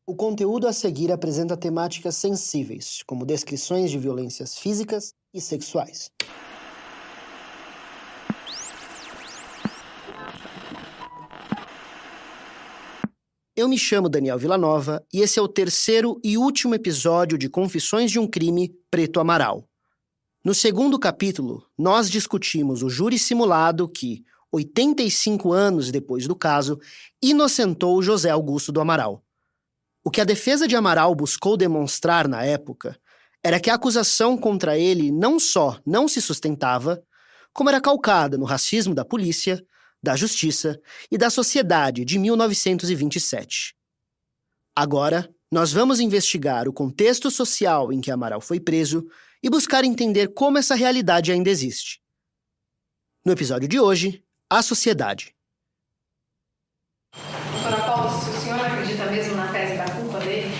O conteúdo a seguir apresenta temáticas sensíveis, como descrições de violências físicas e sexuais. Eu me chamo Daniel Villanova e esse é o terceiro e último episódio de Confissões de um Crime Preto Amaral. No segundo capítulo, nós discutimos o júri simulado que, 85 anos depois do caso, inocentou José Augusto do Amaral. O que a defesa de Amaral buscou demonstrar na época era que a acusação contra ele não só não se sustentava, como era calcada no racismo da polícia, da justiça e da sociedade de 1927. Agora, nós vamos investigar o contexto social em que Amaral foi preso e buscar entender como essa realidade ainda existe. No episódio de hoje, a sociedade. Doutora Paula, se o senhor acredita mesmo na tese da culpa dele,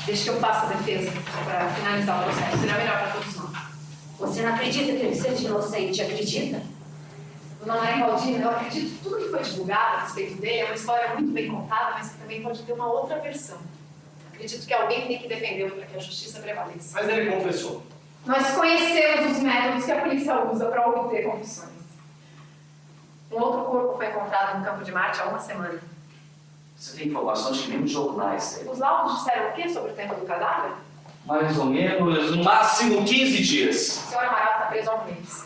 deixe que eu faça a defesa para finalizar o processo. Será melhor para todos nós. Você não acredita que ele seja inocente? Acredita? Dona Maria Baldina, eu acredito que tudo que foi divulgado a respeito dele é uma história muito bem contada, mas que também pode ter uma outra versão. Acredito que alguém tem que defendê-lo para que a justiça prevaleça. Mas ele confessou. Nós conhecemos os métodos que a polícia usa para obter confissões. Um outro corpo foi encontrado no Campo de Marte há uma semana. Você tem informações que nem os jornais têm. Os laudos disseram o quê sobre o tempo do cadáver? Mais ou menos, no máximo 15 dias. O senhor Amaral está preso há um mês.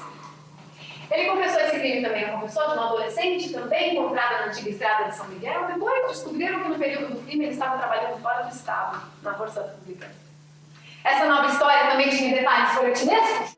Ele confessou esse crime também, confessou de uma adolescente também encontrada na antiga estrada de São Miguel. Depois descobriram que no período do crime ele estava trabalhando fora do estado, na força pública. Essa nova história também tinha detalhes folhetinescos?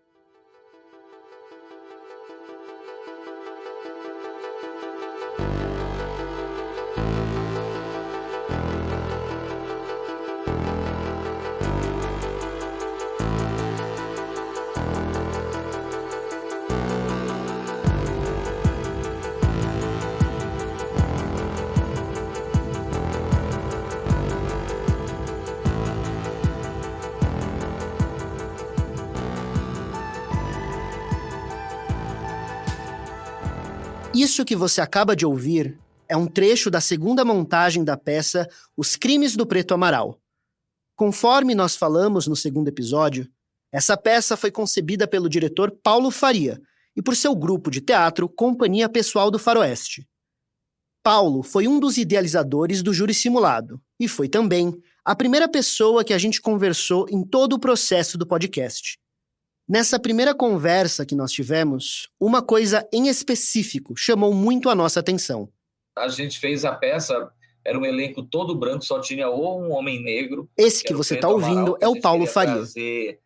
Isso que você acaba de ouvir é um trecho da segunda montagem da peça Os Crimes do Preto Amaral. Conforme nós falamos no segundo episódio, essa peça foi concebida pelo diretor Paulo Faria e por seu grupo de teatro Companhia Pessoal do Faroeste. Paulo foi um dos idealizadores do júri simulado e foi também a primeira pessoa que a gente conversou em todo o processo do podcast. Nessa primeira conversa que nós tivemos, uma coisa em específico chamou muito a nossa atenção. A gente fez a peça, era um elenco todo branco, só tinha ou um homem negro. Esse que você está ouvindo é o Paulo Faria. Trazer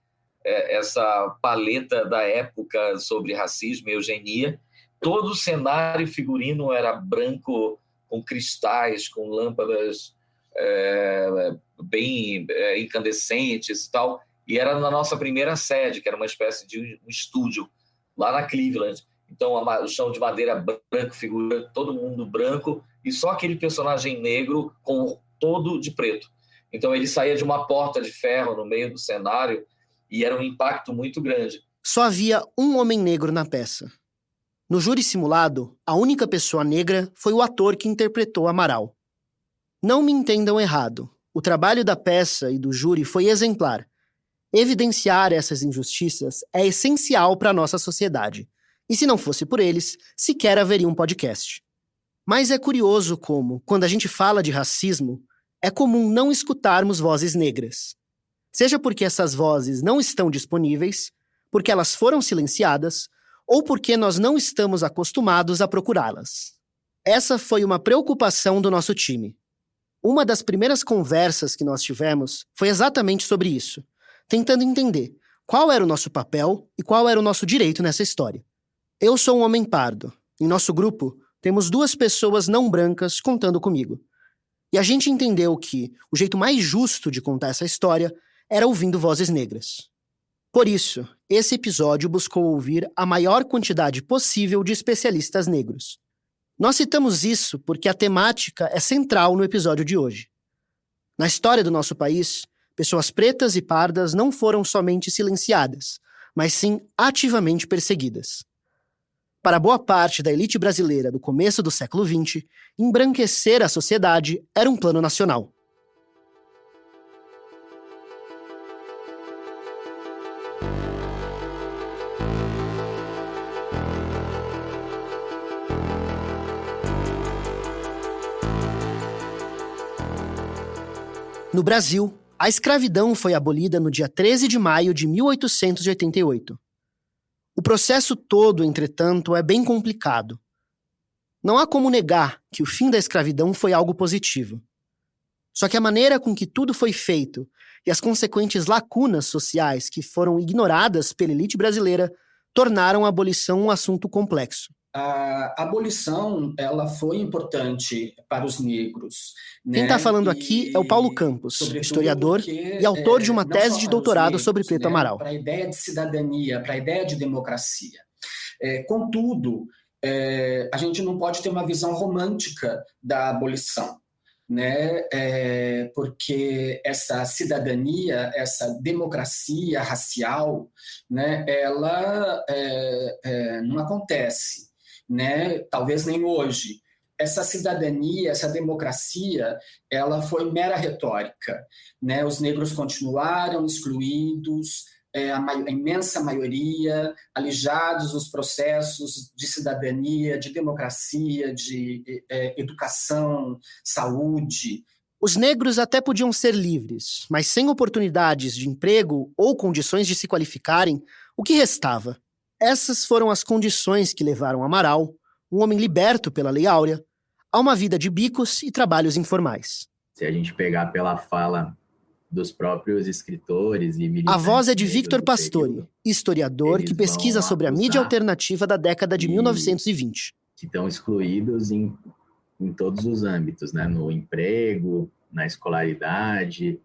essa paleta da época sobre racismo e eugenia. Todo o cenário figurino era branco, com cristais, com lâmpadas bem incandescentes e tal. E era na nossa primeira sede, que era uma espécie de um estúdio, lá na Cleveland. Então, o chão de madeira branco, figura todo mundo branco, e só aquele personagem negro com todo de preto. Então, ele saía de uma porta de ferro no meio do cenário, e era um impacto muito grande. Só havia um homem negro na peça. No júri simulado, a única pessoa negra foi o ator que interpretou Amaral. Não me entendam errado, o trabalho da peça e do júri foi exemplar. Evidenciar essas injustiças é essencial para a nossa sociedade. E se não fosse por eles, sequer haveria um podcast. Mas é curioso como, quando a gente fala de racismo, é comum não escutarmos vozes negras. Seja porque essas vozes não estão disponíveis, porque elas foram silenciadas, ou porque nós não estamos acostumados a procurá-las. Essa foi uma preocupação do nosso time. Uma das primeiras conversas que nós tivemos foi exatamente sobre isso, tentando entender qual era o nosso papel e qual era o nosso direito nessa história. Eu sou um homem pardo. Em nosso grupo, temos 2 pessoas não brancas contando comigo. E a gente entendeu que o jeito mais justo de contar essa história era ouvindo vozes negras. Por isso, esse episódio buscou ouvir a maior quantidade possível de especialistas negros. Nós citamos isso porque a temática é central no episódio de hoje. Na história do nosso país, pessoas pretas e pardas não foram somente silenciadas, mas sim ativamente perseguidas. Para boa parte da elite brasileira do começo do século XX, embranquecer a sociedade era um plano nacional. No Brasil, a escravidão foi abolida no dia 13 de maio de 1888. O processo todo, entretanto, é bem complicado. Não há como negar que o fim da escravidão foi algo positivo. Só que a maneira com que tudo foi feito e as consequentes lacunas sociais que foram ignoradas pela elite brasileira tornaram a abolição um assunto complexo. A abolição, ela foi importante para os negros. Quem está falando aqui é o Paulo Campos, historiador e autor de uma tese de doutorado sobre Preto Amaral. Para a ideia de cidadania, para a ideia de democracia. Contudo, a gente não pode ter uma visão romântica da abolição, né? Porque essa cidadania, essa democracia racial, né? Ela não acontece, né? Talvez nem hoje. Essa cidadania, essa democracia, ela foi mera retórica, né? Os negros continuaram excluídos, a imensa maioria alijados dos processos de cidadania, de democracia, de educação, saúde. Os negros até podiam ser livres, mas sem oportunidades de emprego ou condições de se qualificarem, o que restava? Essas foram as condições que levaram Amaral, um homem liberto pela Lei Áurea, a uma vida de bicos e trabalhos informais. Se a gente pegar pela fala dos próprios escritores e militantes... A voz é de Victor Pastore, historiador que pesquisa sobre a mídia alternativa da década de 1920. Que estão excluídos em todos os âmbitos, né? No emprego, na escolaridade,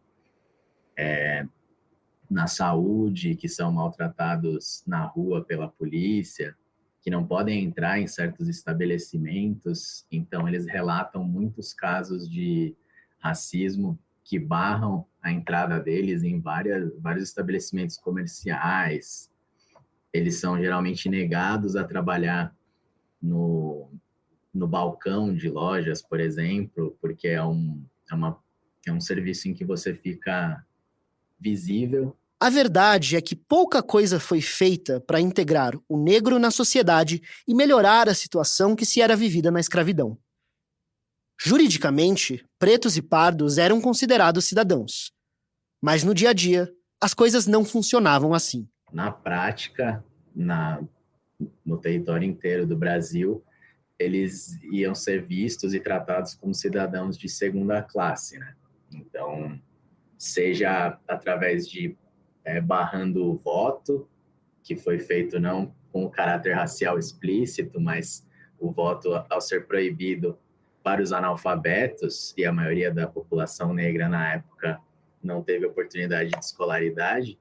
na saúde, que são maltratados na rua pela polícia, que não podem entrar em certos estabelecimentos. Então, eles relatam muitos casos de racismo que barram a entrada deles em vários estabelecimentos comerciais. Eles são geralmente negados a trabalhar no balcão de lojas, por exemplo, porque é um serviço em que você fica visível. A verdade é que pouca coisa foi feita para integrar o negro na sociedade e melhorar a situação que se era vivida na escravidão. Juridicamente, pretos e pardos eram considerados cidadãos. Mas no dia a dia, as coisas não funcionavam assim. Na prática, no território inteiro do Brasil, eles iam ser vistos e tratados como cidadãos de segunda classe, né? Então, seja através de barrando o voto, que foi feito não com o caráter racial explícito, mas o voto, ao ser proibido para os analfabetos, e a maioria da população negra na época não teve oportunidade de escolaridade,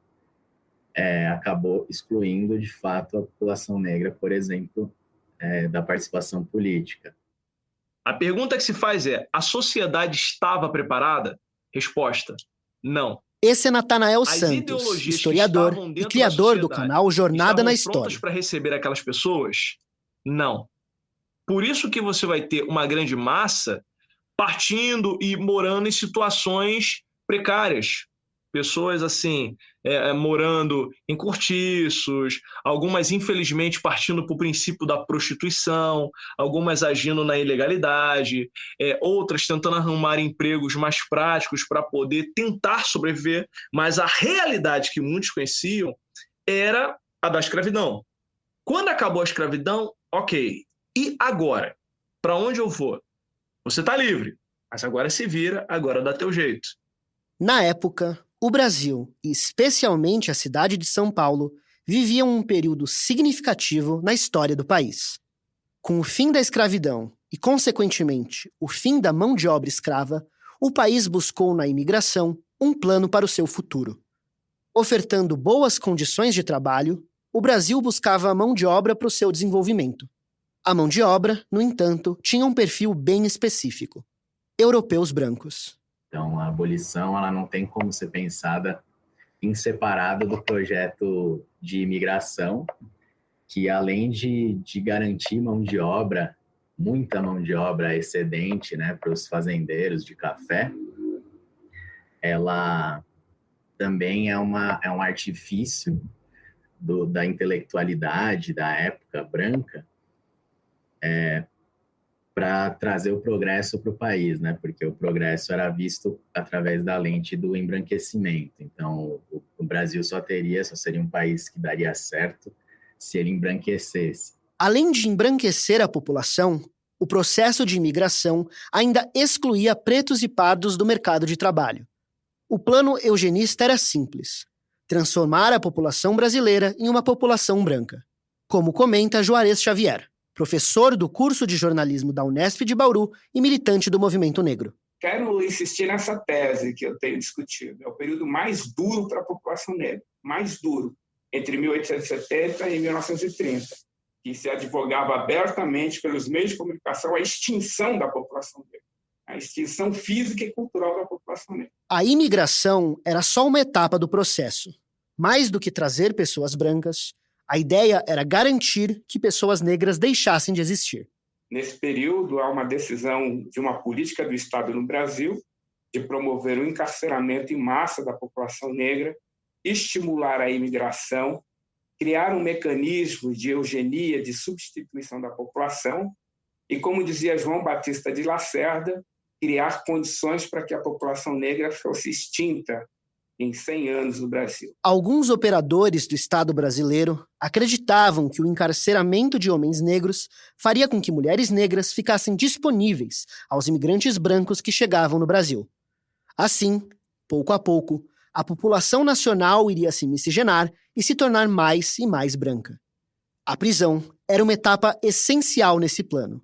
acabou excluindo, de fato, a população negra, por exemplo, da participação política. A pergunta que se faz é: a sociedade estava preparada? Resposta: não. Esse é Natanael Santos, historiador e criador do canal Jornada na História. Prontas para receber aquelas pessoas? Não. Por isso que você vai ter uma grande massa partindo e morando em situações precárias. Pessoas assim, morando em cortiços, algumas infelizmente partindo para o princípio da prostituição, algumas agindo na ilegalidade, outras tentando arrumar empregos mais práticos para poder tentar sobreviver, mas a realidade que muitos conheciam era a da escravidão. Quando acabou a escravidão, ok, e agora? Para onde eu vou? Você está livre, mas agora se vira, agora dá teu jeito. Na época, o Brasil, e especialmente a cidade de São Paulo, viviam um período significativo na história do país. Com o fim da escravidão e, consequentemente, o fim da mão de obra escrava, o país buscou na imigração um plano para o seu futuro. Ofertando boas condições de trabalho, o Brasil buscava a mão de obra para o seu desenvolvimento. A mão de obra, no entanto, tinha um perfil bem específico: europeus brancos. Então, a abolição ela não tem como ser pensada em separado do projeto de imigração, que além de garantir mão de obra, muita mão de obra excedente, né, para os fazendeiros de café, ela também é um artifício da intelectualidade da época branca, para trazer o progresso para o país, né? Porque o progresso era visto através da lente do embranquecimento. Então, o Brasil só seria um país que daria certo se ele embranquecesse. Além de embranquecer a população, o processo de imigração ainda excluía pretos e pardos do mercado de trabalho. O plano eugenista era simples: transformar a população brasileira em uma população branca. Como comenta Juarez Xavier, professor do curso de jornalismo da Unesp de Bauru e militante do movimento negro. Quero insistir nessa tese que eu tenho discutido. É o período mais duro para a população negra, mais duro, entre 1870 e 1930, que se advogava abertamente pelos meios de comunicação a extinção da população negra, a extinção física e cultural da população negra. A imigração era só uma etapa do processo. Mais do que trazer pessoas brancas, a ideia era garantir que pessoas negras deixassem de existir. Nesse período, há uma decisão de uma política do Estado no Brasil de promover o encarceramento em massa da população negra, estimular a imigração, criar um mecanismo de eugenia, de substituição da população e, como dizia João Batista de Lacerda, criar condições para que a população negra fosse extinta em 100 anos no Brasil. Alguns operadores do Estado brasileiro acreditavam que o encarceramento de homens negros faria com que mulheres negras ficassem disponíveis aos imigrantes brancos que chegavam no Brasil. Assim, pouco a pouco, a população nacional iria se miscigenar e se tornar mais e mais branca. A prisão era uma etapa essencial nesse plano.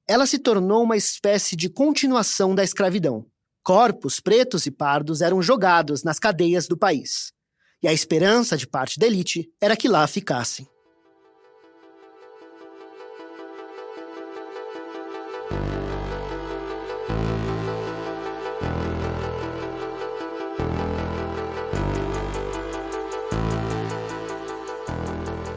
Ela se tornou uma espécie de continuação da escravidão. Corpos pretos e pardos eram jogados nas cadeias do país. E a esperança de parte da elite era que lá ficassem.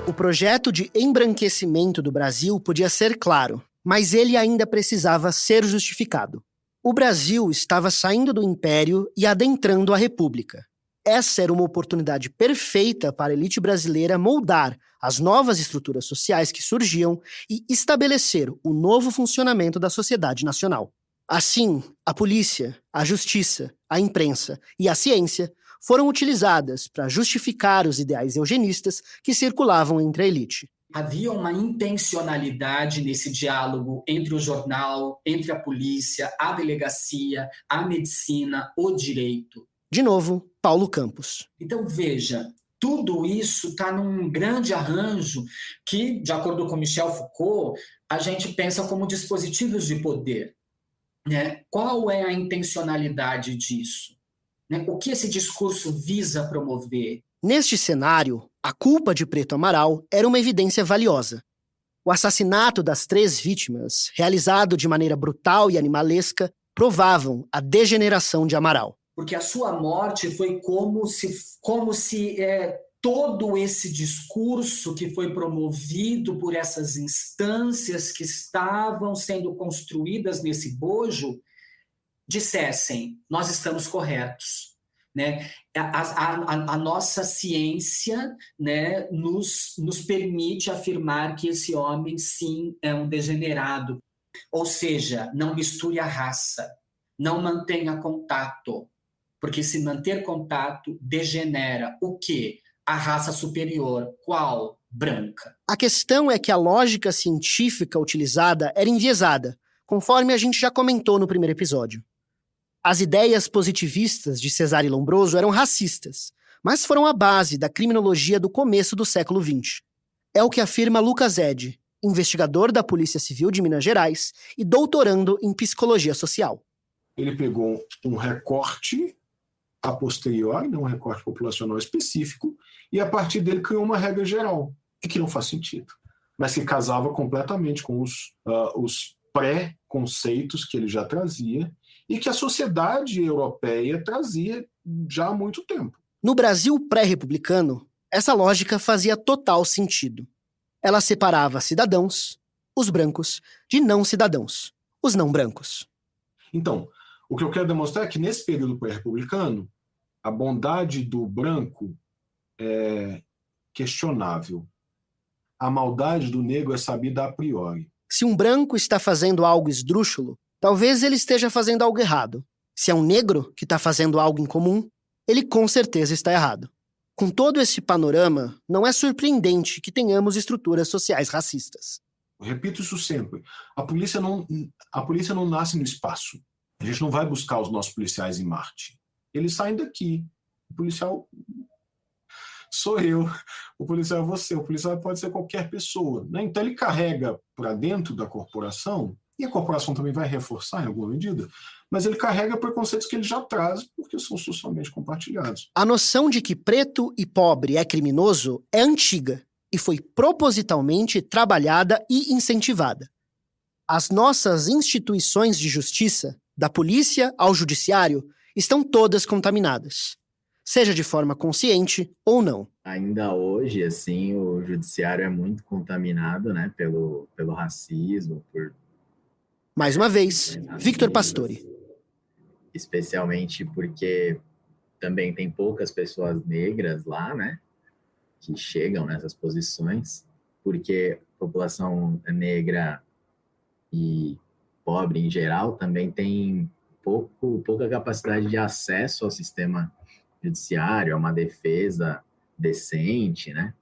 O projeto de embranquecimento do Brasil podia ser claro, mas ele ainda precisava ser justificado. O Brasil estava saindo do Império e adentrando a República. Essa era uma oportunidade perfeita para a elite brasileira moldar as novas estruturas sociais que surgiam e estabelecer o novo funcionamento da sociedade nacional. Assim, a polícia, a justiça, a imprensa e a ciência foram utilizadas para justificar os ideais eugenistas que circulavam entre a elite. Havia uma intencionalidade nesse diálogo entre o jornal, entre a polícia, a delegacia, a medicina, o direito. De novo, Paulo Campos. Então, veja, tudo isso está num grande arranjo que, de acordo com Michel Foucault, a gente pensa como dispositivos de poder, né? Qual é a intencionalidade disso? Né? O que esse discurso visa promover? Neste cenário, a culpa de Preto Amaral era uma evidência valiosa. O assassinato das 3 vítimas, realizado de maneira brutal e animalesca, provavam a degeneração de Amaral. Porque a sua morte foi como se todo esse discurso que foi promovido por essas instâncias que estavam sendo construídas nesse bojo dissessem: nós estamos corretos. Né? A nossa ciência, né, nos permite afirmar que esse homem, sim, é um degenerado. Ou seja, não misture a raça, não mantenha contato, porque se manter contato degenera o quê? A raça superior. Qual? Branca. A questão é que a lógica científica utilizada era enviesada, conforme a gente já comentou no primeiro episódio. As ideias positivistas de Cesare Lombroso eram racistas, mas foram a base da criminologia do começo do século XX. É o que afirma Lucas Ed, investigador da Polícia Civil de Minas Gerais e doutorando em psicologia social. Ele pegou um recorte a posteriori, um recorte populacional específico, e a partir dele criou uma regra geral, que não faz sentido, mas que casava completamente com os pré-conceitos que ele já trazia, e que a sociedade europeia trazia já há muito tempo. No Brasil pré-republicano, essa lógica fazia total sentido. Ela separava cidadãos, os brancos, de não cidadãos, os não brancos. Então, o que eu quero demonstrar é que nesse período pré-republicano, a bondade do branco é questionável. A maldade do negro é sabida a priori. Se um branco está fazendo algo esdrúxulo, talvez ele esteja fazendo algo errado. Se é um negro que está fazendo algo incomum, ele com certeza está errado. Com todo esse panorama, não é surpreendente que tenhamos estruturas sociais racistas. Eu repito isso sempre. A polícia não nasce no espaço. A gente não vai buscar os nossos policiais em Marte. Eles saem daqui. O policial sou eu. O policial é você. O policial pode ser qualquer pessoa, né? Então ele carrega para dentro da corporação, e a corporação também vai reforçar em alguma medida, mas ele carrega preconceitos que ele já traz porque são socialmente compartilhados. A noção de que preto e pobre é criminoso é antiga e foi propositalmente trabalhada e incentivada. As nossas instituições de justiça, da polícia ao judiciário, estão todas contaminadas, seja de forma consciente ou não. Ainda hoje, assim, o judiciário é muito contaminado, né, pelo racismo, por... Mais uma vez, Victor Pastore. Especialmente porque também tem poucas pessoas negras lá, né, que chegam nessas posições, porque a população negra e pobre em geral também tem pouca capacidade de acesso ao sistema judiciário, a uma defesa decente, né,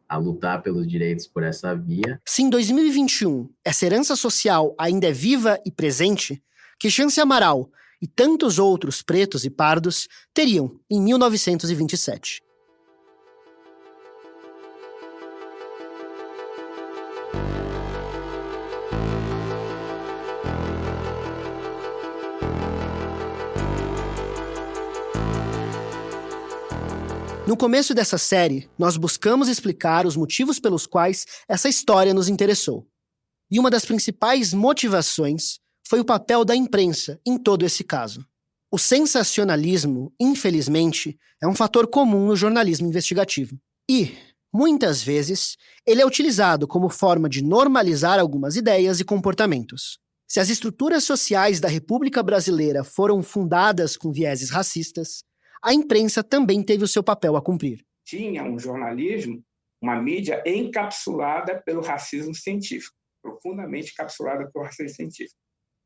a lutar pelos direitos por essa via. Se em 2021 essa herança social ainda é viva e presente, que Chance Amaral e tantos outros pretos e pardos teriam em 1927. No começo dessa série, nós buscamos explicar os motivos pelos quais essa história nos interessou. E uma das principais motivações foi o papel da imprensa em todo esse caso. O sensacionalismo, infelizmente, é um fator comum no jornalismo investigativo. E, muitas vezes, ele é utilizado como forma de normalizar algumas ideias e comportamentos. Se as estruturas sociais da República Brasileira foram fundadas com vieses racistas, a imprensa também teve o seu papel a cumprir. Tinha um jornalismo, uma mídia encapsulada pelo racismo científico, profundamente encapsulada pelo racismo científico.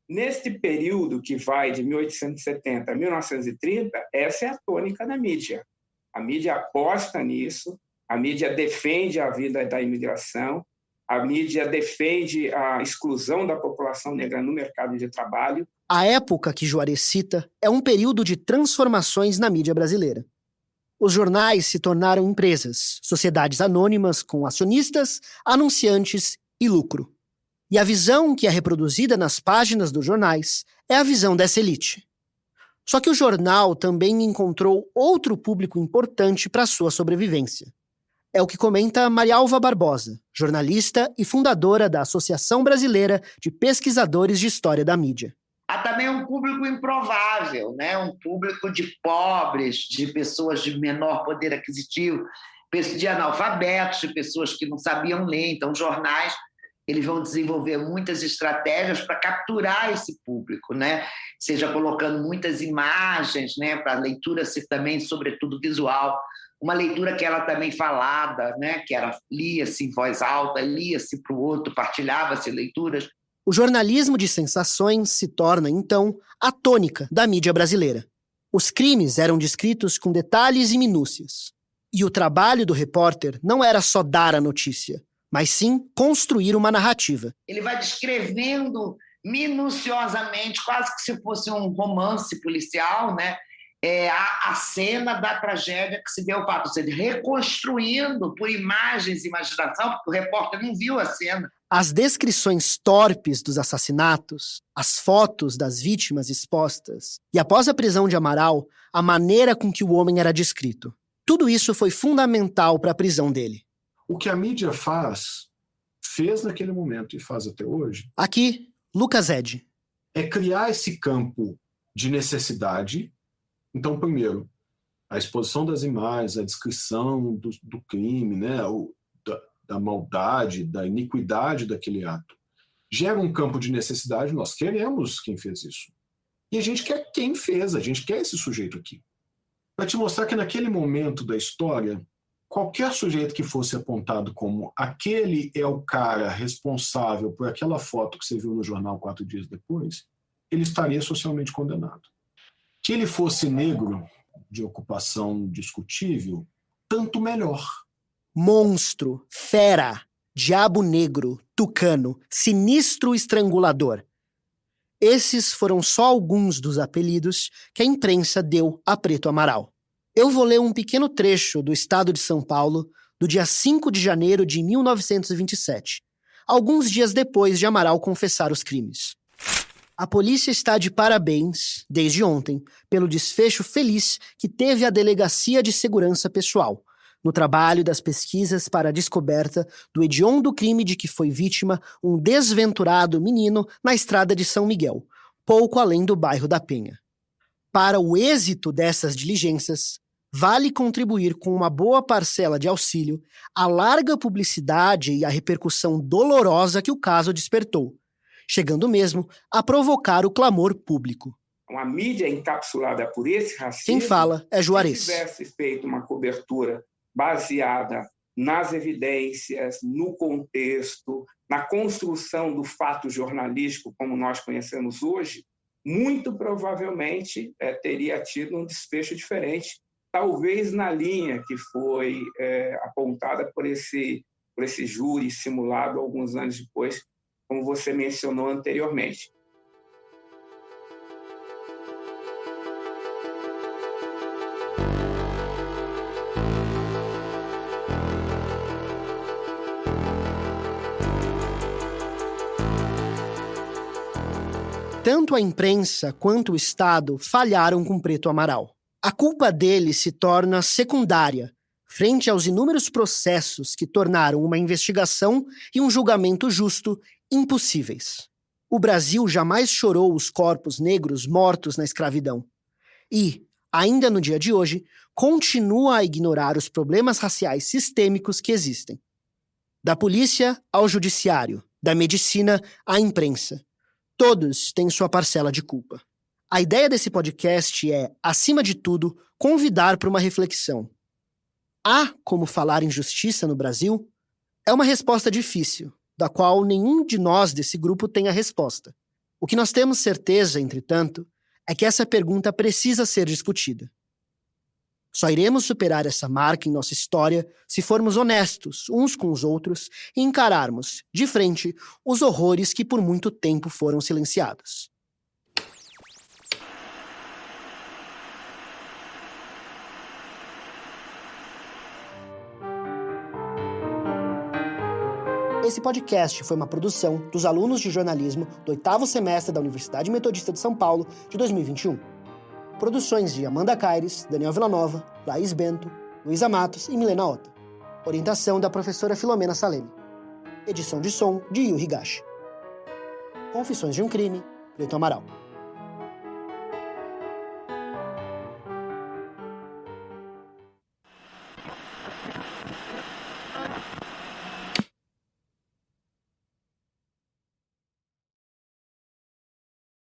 Neste período que vai de 1870 a 1930, essa é a tônica da mídia. A mídia aposta nisso, a mídia defende a vida da imigração, a mídia defende a exclusão da população negra no mercado de trabalho. A época que Juarez cita é um período de transformações na mídia brasileira. Os jornais se tornaram empresas, sociedades anônimas com acionistas, anunciantes e lucro. E a visão que é reproduzida nas páginas dos jornais é a visão dessa elite. Só que o jornal também encontrou outro público importante para sua sobrevivência. É o que comenta Marialva Barbosa, jornalista e fundadora da Associação Brasileira de Pesquisadores de História da Mídia. Há também um público improvável, né? Um público de pobres, de pessoas de menor poder aquisitivo, de analfabetos, de pessoas que não sabiam ler. Então, os jornais eles vão desenvolver muitas estratégias para capturar esse público, né? Seja colocando muitas imagens, né? Para a leitura ser também, sobretudo, visual. Uma leitura que era também falada, né? Que era lia-se em voz alta, lia-se para o outro, partilhava-se leituras. O jornalismo de sensações se torna, então, a tônica da mídia brasileira. Os crimes eram descritos com detalhes e minúcias. E o trabalho do repórter não era só dar a notícia, mas sim construir uma narrativa. Ele vai descrevendo minuciosamente, quase que se fosse um romance policial, né? A cena da tragédia que se deu, ou seja, reconstruindo por imagens e imaginação, porque o repórter não viu a cena. As descrições torpes dos assassinatos, as fotos das vítimas expostas e, após a prisão de Amaral, a maneira com que o homem era descrito. Tudo isso foi fundamental para a prisão dele. O que a mídia fez naquele momento e faz até hoje... Aqui, Lucas Ed. É criar esse campo de necessidade. Então, primeiro, a exposição das imagens, a descrição do crime, né, da maldade, da iniquidade daquele ato, gera um campo de necessidade. Nós queremos quem fez isso. E a gente quer quem fez, a gente quer esse sujeito aqui. Para te mostrar que naquele momento da história, qualquer sujeito que fosse apontado como aquele é o cara responsável por aquela foto que você viu no jornal 4 dias depois, ele estaria socialmente condenado. Que ele fosse negro, de ocupação discutível, tanto melhor. Monstro, fera, diabo negro, tucano, sinistro estrangulador. Esses foram só alguns dos apelidos que a imprensa deu a Preto Amaral. Eu vou ler um pequeno trecho do Estado de São Paulo, do dia 5 de janeiro de 1927, alguns dias depois de Amaral confessar os crimes. A polícia está de parabéns, desde ontem, pelo desfecho feliz que teve a Delegacia de Segurança Pessoal, no trabalho das pesquisas para a descoberta do hediondo crime de que foi vítima um desventurado menino na estrada de São Miguel, pouco além do bairro da Penha. Para o êxito dessas diligências, vale contribuir com uma boa parcela de auxílio à larga publicidade e à repercussão dolorosa que o caso despertou, chegando mesmo a provocar o clamor público. Uma mídia encapsulada por esse racismo... Quem fala é Juarez. Se tivesse feito uma cobertura baseada nas evidências, no contexto, na construção do fato jornalístico como nós conhecemos hoje, muito provavelmente teria tido um desfecho diferente, talvez na linha que foi apontada por esse júri simulado alguns anos depois, como você mencionou anteriormente. Tanto a imprensa quanto o Estado falharam com Preto Amaral. A culpa dele se torna secundária, frente aos inúmeros processos que tornaram uma investigação e um julgamento justo impossíveis. O Brasil jamais chorou os corpos negros mortos na escravidão. E, ainda no dia de hoje, continua a ignorar os problemas raciais sistêmicos que existem. Da polícia ao judiciário, da medicina à imprensa. Todos têm sua parcela de culpa. A ideia desse podcast é, acima de tudo, convidar para uma reflexão. Há como falar em justiça no Brasil? É uma resposta difícil, da qual nenhum de nós desse grupo tem a resposta. O que nós temos certeza, entretanto, é que essa pergunta precisa ser discutida. Só iremos superar essa marca em nossa história se formos honestos uns com os outros e encararmos, de frente, os horrores que por muito tempo foram silenciados. Esse podcast foi uma produção dos alunos de jornalismo do 8º semestre da Universidade Metodista de São Paulo de 2021. Produções de Amanda Caires, Daniel Villanova, Laís Bento, Luísa Matos e Milena Ota. Orientação da professora Filomena Salemi. Edição de som de Yu Higashi. Confissões de um Crime, Preto Amaral.